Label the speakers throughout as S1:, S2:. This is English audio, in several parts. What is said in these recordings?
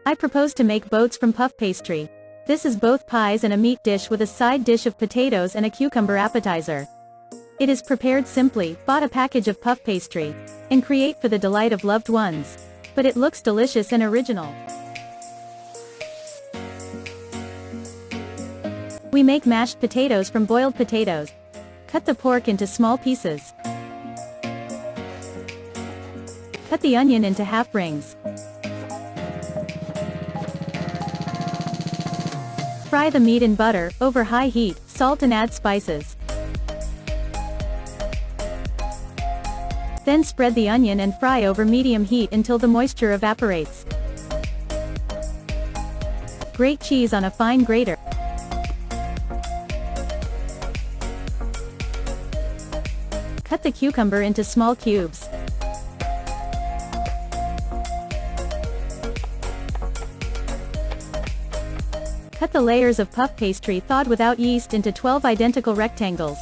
S1: I propose to make boats from puff pastry. This is both pies and a meat dish with a side dish of potatoes and a cucumber appetizer. It is prepared simply, bought a package of puff pastry, and create for the delight of loved ones. But it looks delicious and original. We make mashed potatoes from boiled potatoes. Cut the pork into small pieces. Cut the onion into half rings. Fry the meat in butter, over high heat, salt and add spices. Then spread the onion and fry over medium heat until the moisture evaporates. Grate cheese on a fine grater. Cut the cucumber into small cubes. Cut the layers of puff pastry thawed without yeast into 12 identical rectangles.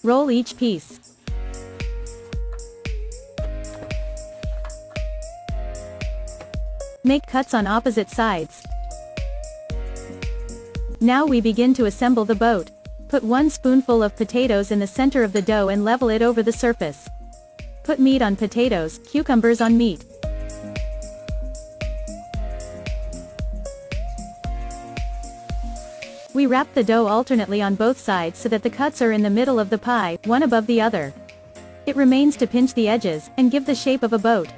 S1: Roll each piece. Make cuts on opposite sides. Now we begin to assemble the boat. Put 1 spoonful of potatoes in the center of the dough and level it over the surface. Put meat on potatoes, cucumbers on meat. We wrap the dough alternately on both sides so that the cuts are in the middle of the pie, one above the other. It remains to pinch the edges, and give the shape of a boat.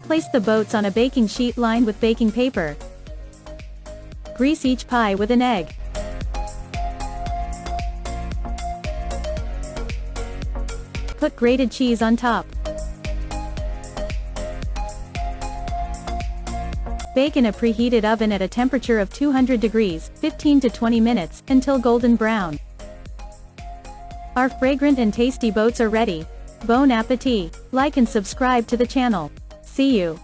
S1: Place the boats on a baking sheet lined with baking paper. Grease each pie with an egg. Put grated cheese on top. Bake in a preheated oven at a temperature of 200 degrees, 15 to 20 minutes, until golden brown. Our fragrant and tasty boats are ready. Bon appétit! Like and subscribe to the channel. See you.